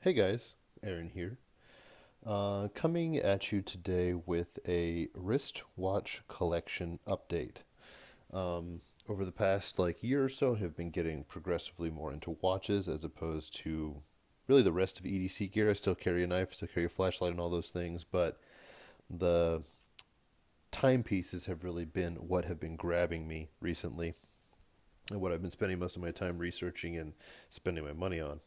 Hey guys, Aaron here. Coming at you today with a wristwatch collection update. Over the past year or so, have been getting progressively more into watches as opposed to really the rest of EDC gear. I still carry a knife, still carry a flashlight, and all those things, but the timepieces have really been what have been grabbing me recently, and what I've been spending most of my time researching and spending my money on.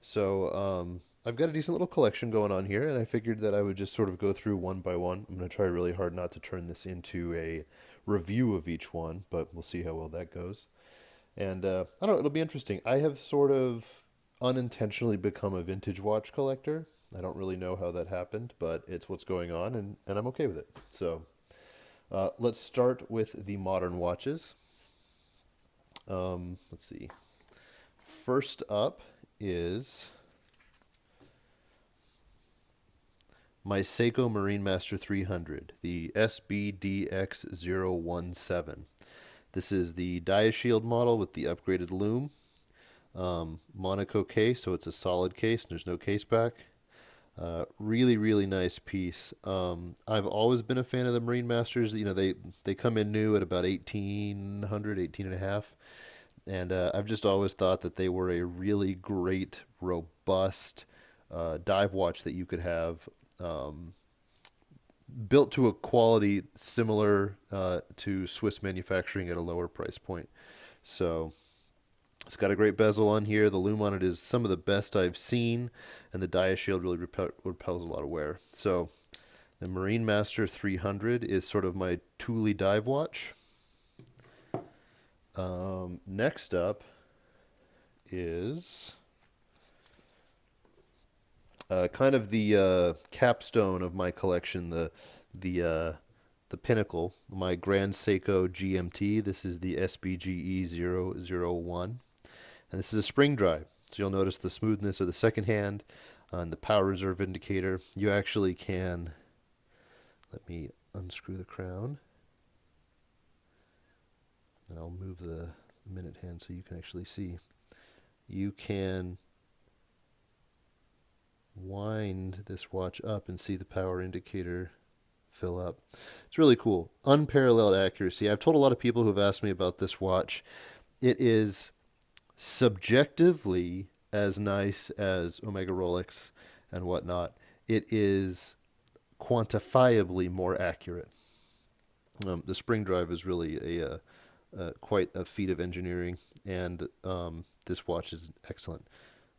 So I've got a decent little collection going on here, and I figured that I would just sort of go through one by one. I'm going to try really hard not to turn this into a review of each one, but we'll see how well that goes. And I don't know, it'll be interesting. I have sort of unintentionally become a vintage watch collector. I don't really know how that happened, but it's what's going on, and I'm okay with it. So let's start with the modern watches. Let's see. First up is my Seiko Marine Master 300, the SBDX017. This is the Diashield model with the upgraded loom. Monaco case, so it's a solid case and there's no case back. Really, really nice piece. I've always been a fan of the Marine Masters. You know, they come in new at about 1800, 18 and a half. And I've just always thought that they were a really great, robust dive watch that you could have, um, built to a quality similar to Swiss manufacturing at a lower price point. So it's got a great bezel on here. The loom on it is some of the best I've seen, and the Diashield really repels a lot of wear. So the Marine Master 300 is sort of my Thule dive watch. Next up is kind of the capstone of my collection, the pinnacle, my Grand Seiko GMT. This is the SBGE001, and this is a spring drive. So you'll notice the smoothness of the second hand and the power reserve indicator. You actually can, let me unscrew the crown, and I'll move the minute hand so you can actually see. You can wind this watch up and see the power indicator fill up. It's really cool. Unparalleled accuracy. I've told a lot of people who've asked me about this watch. It is subjectively as nice as Omega Rolex and whatnot. It is quantifiably more accurate. The spring drive is really quite a feat of engineering, and this watch is excellent.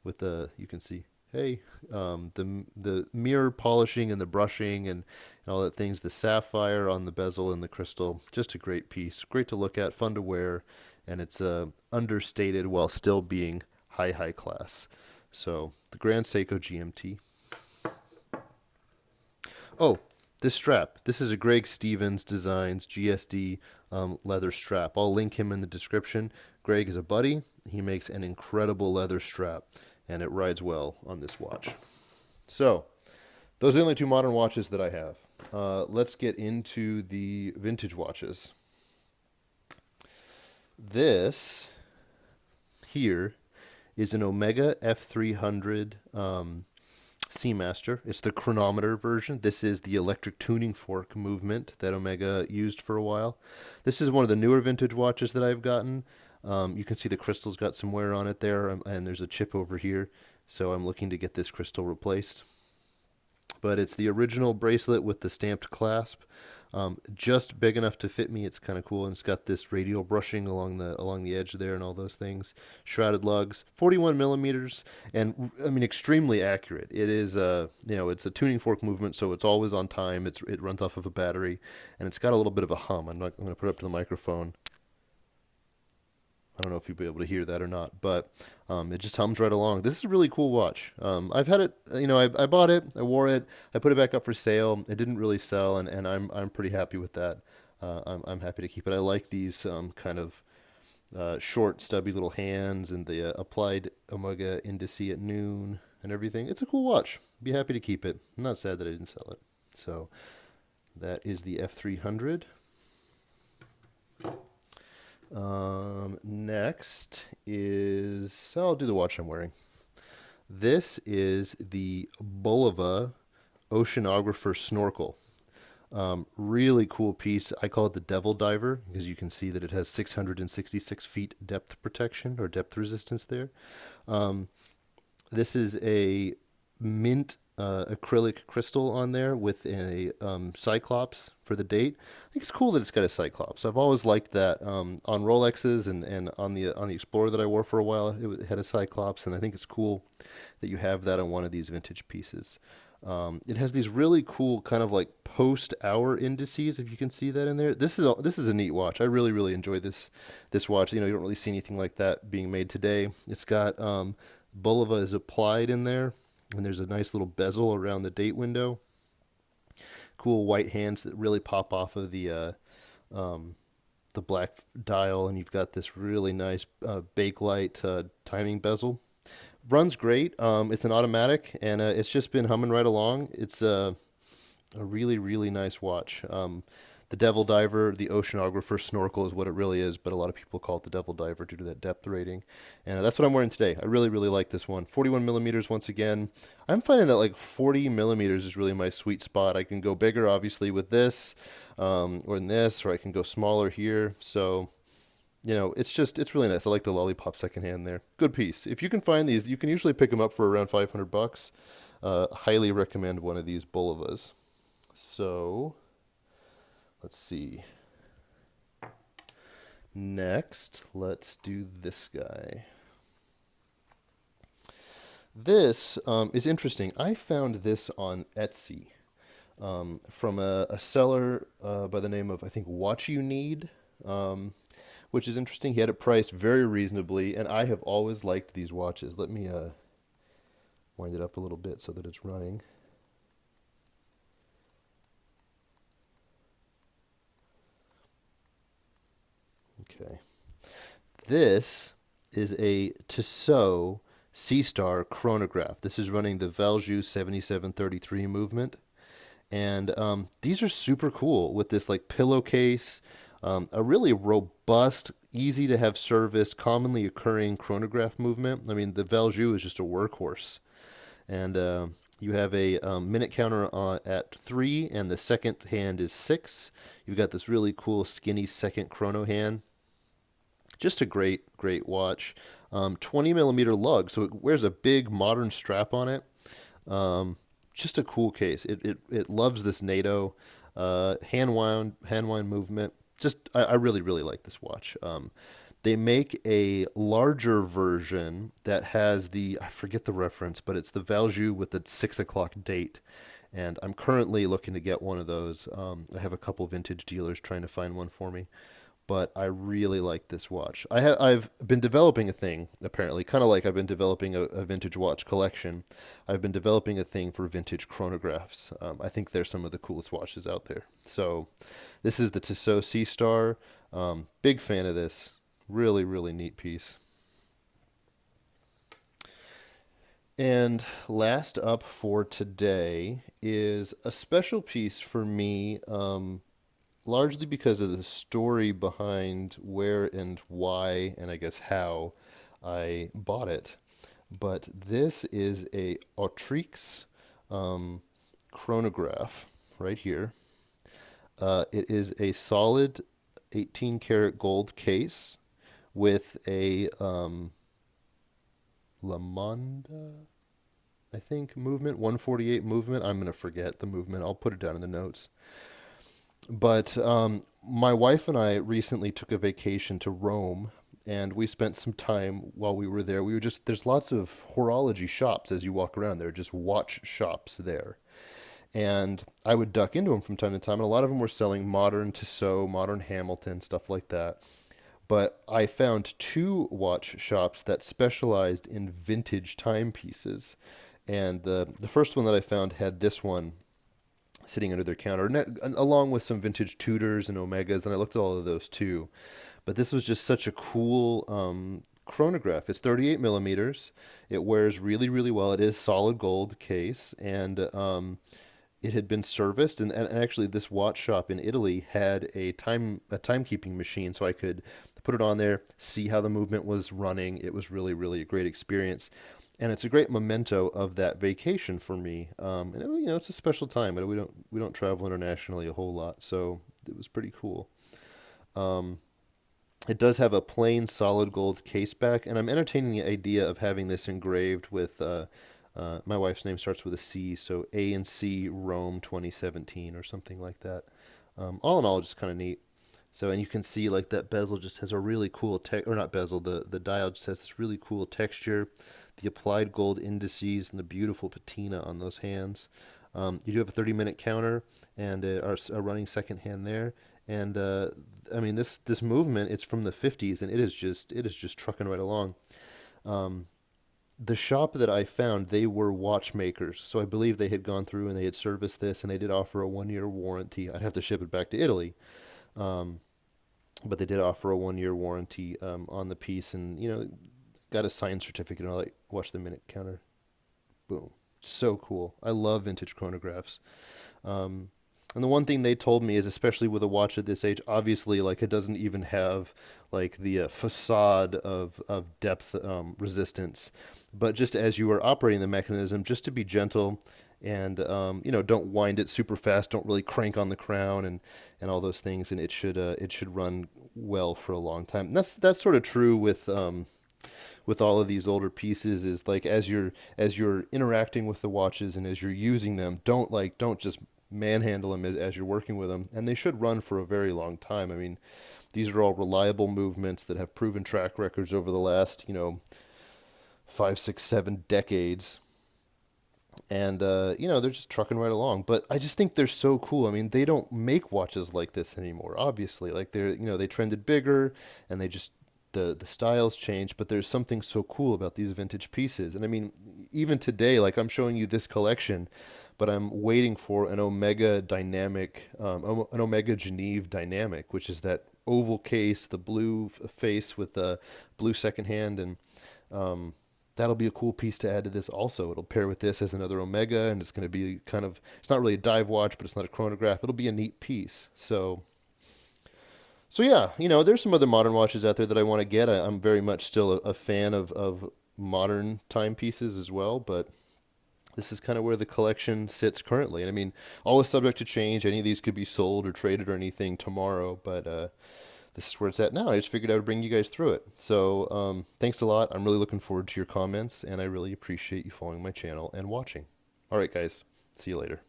With the, you can see, hey, the mirror polishing and the brushing and all that things, the sapphire on the bezel and the crystal, just a great piece, great to look at, fun to wear, and it's understated while still being high class. So the Grand Seiko GMT. Oh, this strap. This is a Greg Stevens Designs GSD leather strap. I'll link him in the description. Greg is a buddy. He makes an incredible leather strap, and it rides well on this watch. So, those are the only two modern watches that I have. Let's get into the vintage watches. This here is an Omega F300 Seamaster. It's the chronometer version. This is the electric tuning fork movement that Omega used for a while. This is one of the newer vintage watches that I've gotten. You can see the crystal's got some wear on it there, and there's a chip over here. So I'm looking to get this crystal replaced. But it's the original bracelet with the stamped clasp. Just big enough to fit me. It's kind of cool, and it's got this radial brushing along the edge there and all those things. Shrouded lugs, 41 millimeters, and I mean extremely accurate. It is it's a tuning fork movement, so it's always on time. It runs off of a battery, and it's got a little bit of a hum. I'm going to put it up to the microphone. I don't know if you'll be able to hear that or not, but it just hums right along. This is a really cool watch. I've had it, I bought it, I wore it, I put it back up for sale. It didn't really sell, and I'm pretty happy with that. I'm happy to keep it. I like these kind of short, stubby little hands and the applied Omega indice at noon and everything. It's a cool watch. Be happy to keep it. I'm not sad that I didn't sell it. So that is the F300. Next is, I'll do the watch I'm wearing. This is the Bulova Oceanographer Snorkel. Really cool piece. I call it the Devil Diver because you can see that it has 666 feet depth protection or depth resistance there. Um, this is a mint acrylic crystal on there with a cyclops for the date. I think it's cool that it's got a cyclops. I've always liked that on Rolexes and on the Explorer that I wore for a while. It had a cyclops, and I think it's cool that you have that on one of these vintage pieces. It has these really cool kind of like post-hour indices, if you can see that in there. This is a neat watch. I really enjoy this watch. You know, you don't really see anything like that being made today. It's got Bulova is applied in there, and there's a nice little bezel around the date window. Cool white hands that really pop off of um, the black dial, and you've got this really nice bakelite timing bezel. Runs great. It's an automatic, and it's just been humming right along. It's a really nice watch. The Devil Diver, the Oceanographer Snorkel is what it really is, but a lot of people call it the Devil Diver due to that depth rating. And that's what I'm wearing today. I really like this one. 41 millimeters once again. I'm finding that like 40 millimeters is really my sweet spot. I can go bigger, obviously, with this, or in this, or I can go smaller here. So, you know, it's really nice. I like the lollipop secondhand there. Good piece. If you can find these, you can usually pick them up for around 500 bucks. Highly recommend one of these Bulovas. So, let's see. Next, let's do this guy. This is interesting. I found this on Etsy from a seller by the name of, I think, Watch You Need, which is interesting. He had it priced very reasonably, and I have always liked these watches. Let me wind it up a little bit so that it's running. Okay. This is a TwoSoStar Chronograph. This is running the Valjoux 7733 movement. And these are super cool with this like pillowcase, a really robust, easy to have serviced, commonly occurring chronograph movement. I mean, the Valjoux is just a workhorse. And you have a minute counter at 3, and the second hand is 6. You've got this really cool skinny second chrono hand. Just a great watch. 20 millimeter lug, so it wears a big modern strap on it. Just a cool case. It loves this NATO hand wind movement. Just I really like this watch. They make a larger version that has I forget the reference, but it's the Valjoux with the 6 o'clock date. And I'm currently looking to get one of those. I have a couple vintage dealers trying to find one for me, but I really like this watch. I've been developing a thing, apparently, kind of like I've been developing a vintage watch collection. I've been developing a thing for vintage chronographs. I think they're some of the coolest watches out there. So this is the Tissot Sea Star. Big fan of this. Really neat piece. And last up for today is a special piece for me, largely because of the story behind where and why, and I guess how I bought it. But this is a Autrix chronograph right here. It is a solid 18 karat gold case with a Lamonda, I think, movement, 148 movement. I'm going to forget the movement. I'll put it down in the notes. But my wife and I recently took a vacation to Rome, and we spent some time while we were there. There's lots of horology shops as you walk around. There are just watch shops there. And I would duck into them from time to time, and a lot of them were selling modern Tissot, modern Hamilton, stuff like that. But I found two watch shops that specialized in vintage timepieces. And the first one that I found had this one sitting under their counter, along with some vintage Tudors and Omegas, and I looked at all of those too. But this was just such a cool chronograph. It's 38 millimeters. It wears really well. It is solid gold case, and it had been serviced. And actually, this watch shop in Italy had a timekeeping machine, so I could put it on there, see how the movement was running. It was really a great experience. and it's a great memento of that vacation for me. And it's a special time. We don't travel internationally a whole lot, so it was pretty cool. Um, it does have a plain solid gold case back, and I'm entertaining the idea of having this engraved with. My wife's name starts with a C, so A and C Rome 2017 or something like that. All in all, just kind of neat. So, and you can see like that bezel just has a really cool or not bezel, the dial just has this really cool texture, the applied gold indices and the beautiful patina on those hands. You do have a 30-minute counter and a running second hand there. And I mean this movement, it's from the 50s and it is just trucking right along. Um, the shop that I found, they were watchmakers, so I believe they had gone through and they had serviced this, and they did offer a 1 year warranty. I'd have to ship it back to Italy, um, but they did offer a 1 year warranty on the piece, and got a signed certificate. And I like watch the minute counter. Boom, so cool. I love vintage chronographs. Um, and the one thing they told me is, especially with a watch at this age, obviously, like it doesn't even have like the facade of depth resistance, but just as you are operating the mechanism, just to be gentle and don't wind it super fast, don't really crank on the crown and all those things, and it should run well for a long time. And that's sort of true with all of these older pieces is like as you're interacting with the watches and as you're using them, don't just manhandle them as you're working with them, and they should run for a very long time. I mean, these are all reliable movements that have proven track records over the last 5, 6, 7 decades, and they're just trucking right along. But I just think they're so cool. I mean, they don't make watches like this anymore. Obviously, like they trended bigger, and the styles change. But there's something so cool about these vintage pieces. And I mean, even today, like I'm showing you this collection, but I'm waiting for an Omega Geneve dynamic, which is that oval case, the blue face with the blue second hand, and um, that'll be a cool piece to add to this also. It'll pair with this as another Omega, and it's going to be it's not really a dive watch, but it's not a chronograph. It'll be a neat piece. So yeah, there's some other modern watches out there that I want to get. I'm very much still a fan of modern timepieces as well, but this is kind of where the collection sits currently. And I mean, always subject to change. Any of these could be sold or traded or anything tomorrow, but this is where it's at now. I just figured I would bring you guys through it. So thanks a lot. I'm really looking forward to your comments, and I really appreciate you following my channel and watching. All right, guys. See you later.